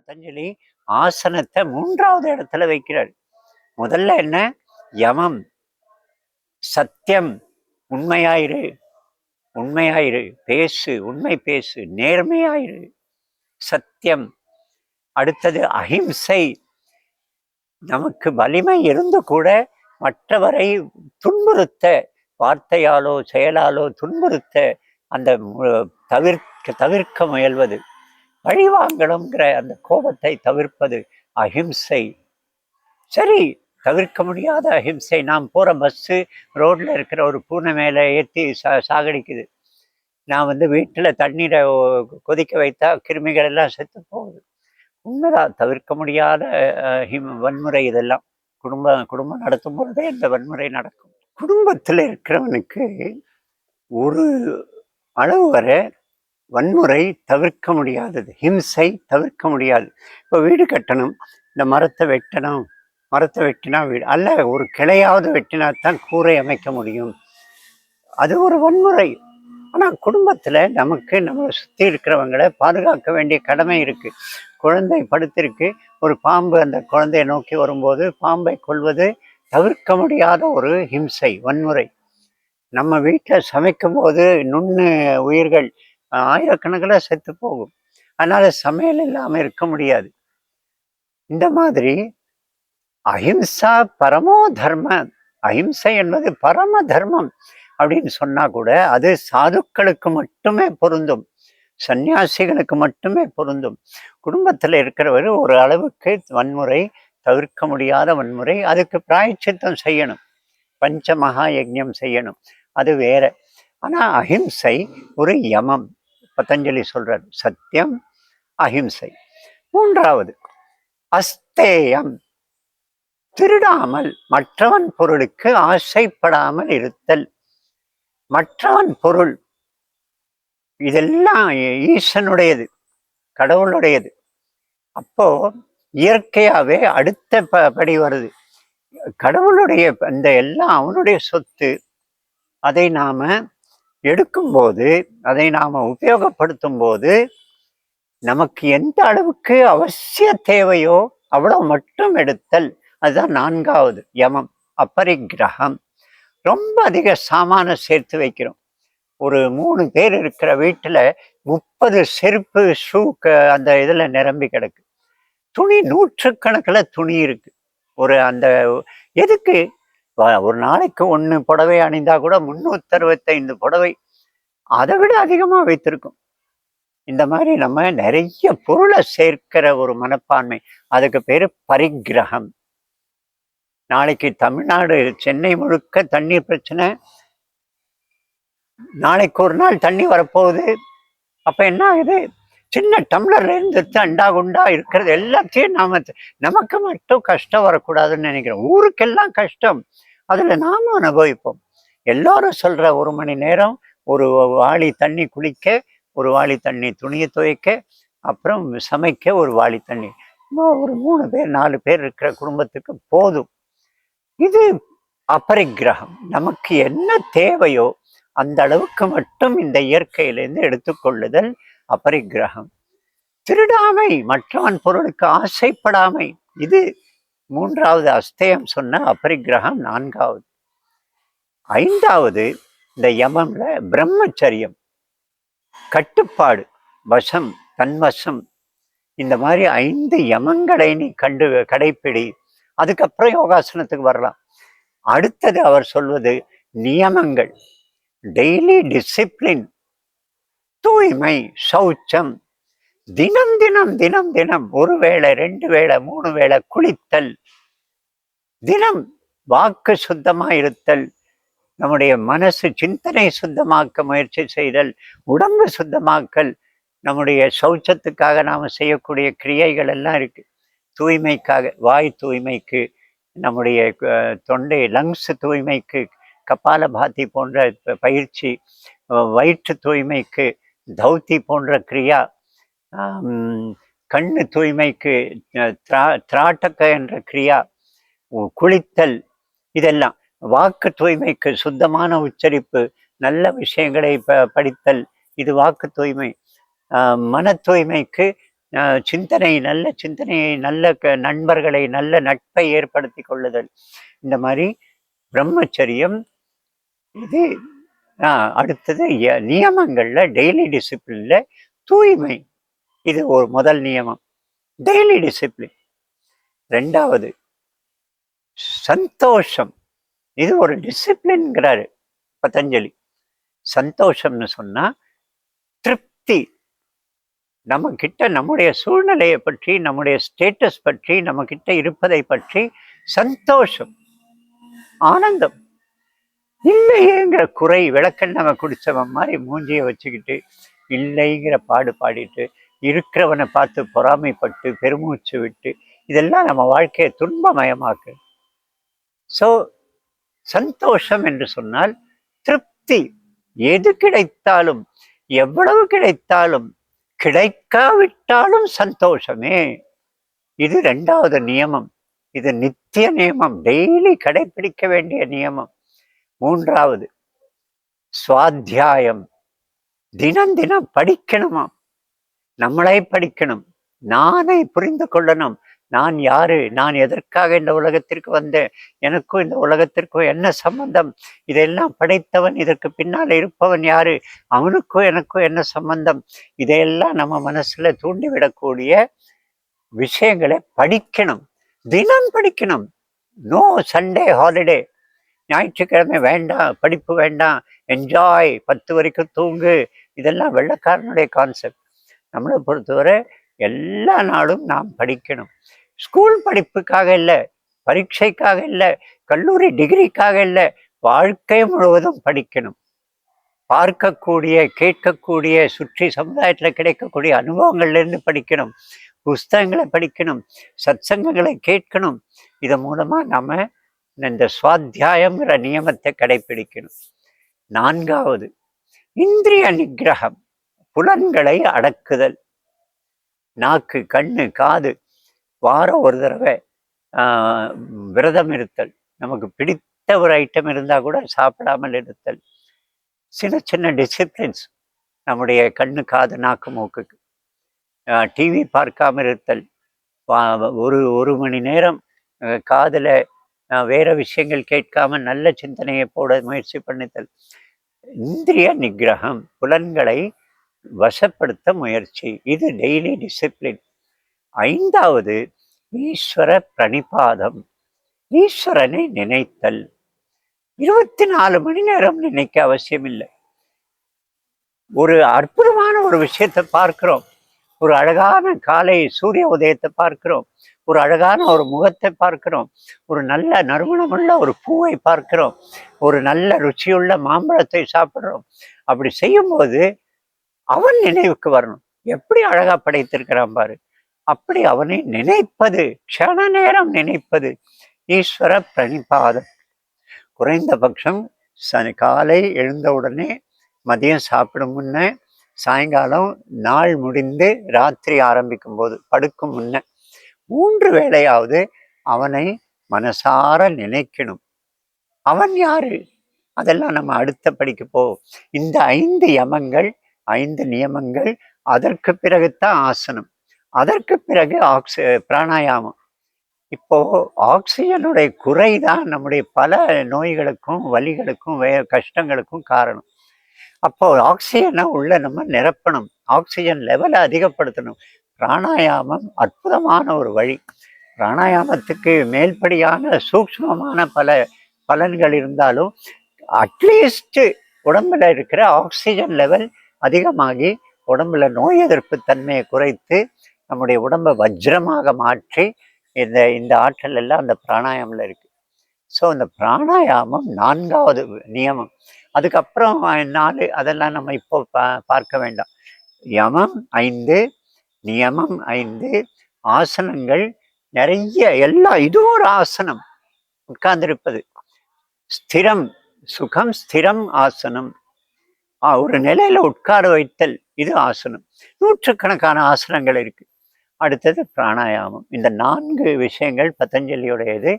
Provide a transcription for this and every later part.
பதஞ்சலி ஆசனத்தை 3வது இடத்துல வைக்கிறார். முதல்ல என்ன? யமம், சத்தியம், உண்மையாயிரு, உண்மையாயிரு, பேசு, உண்மை பேசு, நேர்மையாயிரு, சத்தியம். அடுத்தது அஹிம்சை. நமக்கு வலிமை இருந்து கூட மற்றவரை துன்புறுத்த, வார்த்தையாலோ செயலாலோ துன்புறுத்த அந்த தவிர்க்க முயல்வது, பழிவாங்கணுங்கிற அந்த கோபத்தை தவிர்ப்பது அஹிம்சை. சரி, தவிர்க்க முடியாத அஹிம்சை. நாம் போற பஸ்ஸு ரோட்ல இருக்கிற ஒரு பூனை மேல ஏற்றி சாகடிக்குது. நான் வீட்டுல தண்ணீரை கொதிக்க வைத்தா கிருமிகள் எல்லாம் செத்து போகுது. உண்மைதான், தவிர்க்க முடியாத வன்முறை. இதெல்லாம் குடும்பம் நடத்தும் பொழுதே இந்த வன்முறை நடக்கும். குடும்பத்தில் இருக்கிறவனுக்கு ஒரு அளவு வரை வன்முறை தவிர்க்க முடியாதது, ஹிம்சை தவிர்க்க முடியாது. இப்போ வீடு கட்டணும், இந்த மரத்தை வெட்டணும், மரத்தை வெட்டினா வீடு அல்ல, ஒரு கிளையாவது வெட்டினாத்தான் கூரை அமைக்க முடியும். அது ஒரு வன்முறை. ஆனால் குடும்பத்தில் நமக்கு நம்மளை சுற்றி இருக்கிறவங்களை பாதுகாக்க வேண்டிய கடமை இருக்கு. குழந்தை படுத்திருக்கு, ஒரு பாம்பு அந்த குழந்தையை நோக்கி வரும்போது பாம்பை கொல்வது தவிர்க்க முடியாத ஒரு ஹிம்சை, வன்முறை. நம்ம வீட்டில் சமைக்கும் போது நுண்ணு உயிர்கள் ஆயிரக்கணக்கில் செத்து போகும். அதனால சமையல் இல்லாமல் இருக்க முடியாது. இந்த மாதிரி அஹிம்சா பரமோ தர்ம, அஹிம்சை என்பது பரம தர்மம் அப்படின்னு சொன்னா கூட அது சாதுக்களுக்கு மட்டுமே பொருந்தும், சன்னியாசிகளுக்கு மட்டுமே பொருந்தும். குடும்பத்தில் இருக்கிறவர் ஒரு அளவுக்கு வன்முறை, தவிர்க்க முடியாத வன்முறை, அதுக்கு பிராயச்சித்தம் செய்யணும், பஞ்ச மகா யஜ்ஞம் செய்யணும், அது வேற. ஆனா அஹிம்சை ஒரு யமம். பதஞ்சலி சொல்றார், சத்தியம், அஹிம்சை. 3வது அஸ்தேயம், திருடாமல், மற்றவன் பொருளுக்கு ஆசைப்படாமல் இருத்தல். மற்றவன் பொருள் இதெல்லாம் ஈசனுடையது, கடவுளுடையது. அப்போ இயற்கையாவே அடுத்த படி வருது. கடவுளுடைய அந்த எல்லாம் அவனுடைய சொத்து. அதை நாம எடுக்கும்போது, அதை நாம உபயோகப்படுத்தும் போது நமக்கு எந்த அளவுக்கு அவசிய தேவையோ அவ்வளவு மட்டும் எடுத்தல். அதுதான் 4வது யமம், அபரிக்கிரகம். ரொம்ப அதிக சாமான சேர்த்து வைக்கிறோம். ஒரு 3 பேர் இருக்கிற வீட்டுல 30 செருப்பு, ஷூ அந்த இதுல நிரம்பி கிடக்கு. துணி நூற்றுக்கணக்கில் துணி இருக்கு. ஒரு அந்த எதுக்கு? ஒரு நாளைக்கு 1 புடவை அணிந்தா கூட 365 புடவை, அதை விட அதிகமா வைத்திருக்கும். இந்த மாதிரி நம்ம நிறைய பொருளை சேர்க்கிற ஒரு மனப்பான்மை, அதுக்கு பேரு பரிக்கிரகம். நாளைக்கு தமிழ்நாடு, சென்னை முழுக்க தண்ணீர் பிரச்சனை. நாளைக்கு ஒரு நாள் தண்ணி வரப்போகுது. அப்ப என்ன ஆகுது? சின்ன டம்ளர்ல இருந்து அண்டா குண்டா இருக்கிறது எல்லாத்தையும் நமக்கு மட்டும் கஷ்டம் வரக்கூடாதுன்னு நினைக்கிறோம். ஊருக்கெல்லாம் கஷ்டம், அதுல நாம அனுபவிப்போம். எல்லாரும் சொல்ற 1 மணி நேரம் ஒரு வாளி தண்ணி குளிக்க, ஒரு வாளி தண்ணி துணியை துவைக்க, அப்புறம் சமைக்க ஒரு வாளி தண்ணி. ஒரு 3 பேர் 4 பேர் இருக்கிற குடும்பத்துக்கு போதும். இது அபரிக்கிரகம். நமக்கு என்ன தேவையோ அந்த அளவுக்கு மட்டும் இந்த இயற்கையிலிருந்து எடுத்துக்கொள்ளுதல் அபரிக்கிரகம். திருடாமை, மற்றவன் பொருளுக்கு ஆசைப்படாமை, இது 3வது அஸ்தேயம் சொன்ன அபரிக்கிரகம். 4வது. 5வது இந்த யமம்ல பிரம்மச்சரியம், கட்டுப்பாடு, வசம், தன்வசம். இந்த மாதிரி 5 யமங்களை நீ கடைப்பிடி. அதுக்கப்புறம் யோகாசனத்துக்கு வரலாம். அடுத்தது அவர் சொல்வது நியமங்கள், டெய்லி டிசிப்ளின், தூய்மை, சௌச்சம். தினம் தினம் தினம் தினம் 1 வேளை 2 வேளை 3 வேளை குளித்தல். தினம் வாக்கு சுத்தமா இருத்தல், நம்முடைய மனசு சிந்தனை சுத்தமாக்க முயற்சி செய்தல், உடம்பு சுத்தமாக்கல். நம்முடைய சௌச்சத்துக்காக நாம செய்யக்கூடிய கிரியைகள் எல்லாம் இருக்கு. தூய்மைக்காக, வாய் தூய்மைக்கு, நம்முடைய தொண்டை லங்ஸ் தூய்மைக்கு கபாலபாதி போன்ற பயிற்சி, வயிற்று தூய்மைக்கு தௌத்தி போன்ற கிரியா, கண்ணு தூய்மைக்கு திராட்டக்க என்ற கிரியா, குளித்தல். இதெல்லாம் வாக்கு தூய்மைக்கு சுத்தமான உச்சரிப்பு, நல்ல விஷயங்களை படித்தல், இது வாக்கு தூய்மை. மன தூய்மைக்கு சிந்தனை, நல்ல சிந்தனையை, நல்ல நண்பர்களை, நல்ல நட்பை ஏற்படுத்தி கொள்ளுதல், இந்த மாதிரி பிரம்மச்சரியம். இது அடுத்தது நியமங்கள்ல, டெய்லி டிசிப்ளின்ல தூய்மை. இது ஒரு முதல் நியமம், டெய்லி டிசிப்ளின். ரெண்டாவது சந்தோஷம். இது ஒரு டிசிப்ளின்ங்கிறாரு பதஞ்சலி. சந்தோஷம்னு சொன்னா திருப்தி. நம்ம கிட்ட நம்முடைய சூழ்நிலையை பற்றி, நம்முடைய ஸ்டேட்டஸ் பற்றி, நம்ம கிட்ட இருப்பதை பற்றி சந்தோஷம், ஆனந்தம். இல்லையேங்கிற குறை, விளக்கெண்ணெவை குடிச்சவன் மாதிரி மூஞ்சிய வச்சுக்கிட்டு இல்லைங்கிற பாடு பாடிட்டு, இருக்கிறவனை பார்த்து பொறாமைப்பட்டு பெருமூச்சு விட்டு, இதெல்லாம் நம்ம வாழ்க்கையை துன்பமயமாக்கு. ஸோ சந்தோஷம் என்று சொன்னால் திருப்தி. எது கிடைத்தாலும், எவ்வளவு கிடைத்தாலும், கிடைக்காவிட்டாலும் சந்தோஷமே. இது ரெண்டாவது நியமம். இது நித்திய நியமம், டெய்லி கடைபிடிக்க வேண்டிய நியமம். மூன்றாவது சுவாத்தியாயம். தினம் தினம் படிக்கணுமா, நம்மளை படிக்கணும், நானே புரிந்து கொள்ளணும். நான் யாரு, நான் எதற்காக இந்த உலகத்திற்கு வந்தேன், எனக்கும் இந்த உலகத்திற்கும் என்ன சம்பந்தம், இதெல்லாம் படைத்தவன், இதற்கு பின்னால் இருப்பவன் யாரு, அவனுக்கும் எனக்கும் என்ன சம்பந்தம், இதையெல்லாம் நம்ம மனசுல தூண்டிவிடக்கூடிய விஷயங்களை படிக்கணும், தினம் படிக்கணும். No Sunday holiday. ஞாயிற்றுக்கிழமை வேண்டாம், படிப்பு வேண்டாம், என்ஜாய், 10 வரைக்கும் தூங்கு, இதெல்லாம் வெள்ளைக்காரனுடைய கான்செப்ட். நம்மளை பொறுத்தவரை எல்லா நாளும் நாம் படிக்கணும். ஸ்கூல் படிப்புக்காக இல்லை, பரீட்சைக்காக இல்லை, கல்லூரி டிகிரிக்காக இல்லை, வாழ்க்கை முழுவதும் படிக்கணும். பார்க்கக்கூடிய, கேட்கக்கூடிய, சுற்றி சமுதாயத்தில் கிடைக்கக்கூடிய அனுபவங்கள்லேருந்து படிக்கணும், புஸ்தகங்களை படிக்கணும், சத்சங்கங்களை கேட்கணும். இதன் மூலமா நம்ம இந்த சுவாத்தியாயங்கிற நியமத்தை கடைபிடிக்கணும். நான்காவது இந்திரிய நிகிரகம், புலன்களை அடக்குதல். நாக்கு, கண்ணு, காது, வாரம் ஒரு தடவை விரதம் இருத்தல். நமக்கு பிடித்த ஒரு ஐட்டம் இருந்தால் கூட சாப்பிடாமல் இருத்தல். சின்ன சின்ன டிசிப்ளின்ஸ், நம்முடைய கண்ணு, காது, நாக்கு, மூக்குக்கு. டிவி பார்க்காம இருத்தல். ஒரு மணி நேரம் காதில் வேற விஷயங்கள் கேட்காம நல்ல சிந்தனையை போட முயற்சி பண்ணுதல். இந்திரிய நிகிரகம், புலன்களை வசப்படுத்த முயற்சி. இது டெய்லி டிசிப்ளின். ஐந்தாவது ஈஸ்வர பிரணிபாதம், ஈஸ்வரனை நினைத்தல். 24 மணி நேரம் நினைக்க அவசியம் இல்லை. ஒரு அற்புதமான ஒரு விஷயத்தை பார்க்கிறோம், ஒரு அழகான காலை சூரிய உதயத்தை பார்க்கிறோம், ஒரு அழகான ஒரு முகத்தை பார்க்கிறோம், ஒரு நல்ல நறுமணமுள்ள ஒரு பூவை பார்க்கிறோம், ஒரு நல்ல ருச்சியுள்ள மாம்பழத்தை சாப்பிட்றோம். அப்படி செய்யும்போது அவன் நினைவுக்கு வரணும். எப்படி அழகா படைத்திருக்கிறான் பாரு. அப்படி அவனை நினைப்பது, க்ஷண நேரம் நினைப்பது ஈஸ்வர பிரணிபாதம். குறைந்தபட்சம் காலை எழுந்தவுடனே, மதியம் சாப்பிடும் முன்ன, சாயங்காலம் நாள் முடிந்து ராத்திரி ஆரம்பிக்கும் போது, படுக்கும் முன்ன 3 வேளையாவது அவனை மனசார நினைக்கணும். அவன் யாரு, அதெல்லாம் நம்ம அடுத்த படிக்க போவோம். இந்த 5 யமங்கள், 5 நியமங்கள். அதற்கு பிறகுதான் ஆசனம், அதற்கு பிறகு பிராணாயாமம். இப்போ ஆக்சிஜனுடைய குறைதான் நம்முடைய பல நோய்களுக்கும் வலிகளுக்கும் கஷ்டங்களுக்கும் காரணம். அப்போ ஆக்சிஜனை உள்ள நம்ம நிரப்பணும், ஆக்சிஜன் லெவலை அதிகப்படுத்தணும். பிராணாயாமம் அற்புதமான ஒரு வழி. பிராணாயாமத்துக்கு மேல்படியான சூக்ஷ்மமான பல பலன்கள் இருந்தாலும், அட்லீஸ்ட் உடம்புல இருக்கிற ஆக்சிஜன் லெவல் அதிகமாகி உடம்புல நோய் எதிர்ப்பு தன்மையை குறைத்து நம்முடைய உடம்பை வஜ்ரமாக மாற்றி, இந்த ஆற்றல் எல்லாம் அந்த பிராணாயாமில் இருக்கு. ஸோ இந்த பிராணாயாமம் 4வது நியமம். அதுக்கப்புறம் 4 அதெல்லாம் நம்ம இப்போ பார்க்க வேண்டாம். யமம் 5, நியமம் 5, ஆசனங்கள் நிறைய, எல்லாம். இதுவும் ஒரு ஆசனம், உட்கார்ந்திருப்பது. ஸ்திரம், சுகம் ஸ்திரம் ஆசனம், ஒரு நிலையில உட்கார வைத்தல், இது ஆசனம். நூற்றுக்கணக்கான ஆசனங்கள் இருக்கு. அடுத்தது பிராணாயாமம். இந்த 4 விஷயங்கள் பதஞ்சலியுடையது.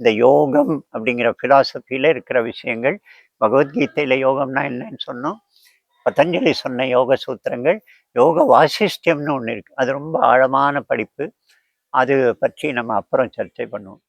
இந்த யோகம் அப்படிங்கிற பிலாசபியில இருக்கிற விஷயங்கள். பகவத்கீதையில யோகம்னா என்னன்னு சொன்னோம். பதஞ்சலி சொன்ன யோக சூத்திரங்கள், யோக வாசிஷ்டியம்னு ஒண்ணு இருக்கு. அது ரொம்ப ஆழமான படிப்பு. அது பற்றி நம்ம அப்புறம் சர்ச்சை பண்ணுவோம்.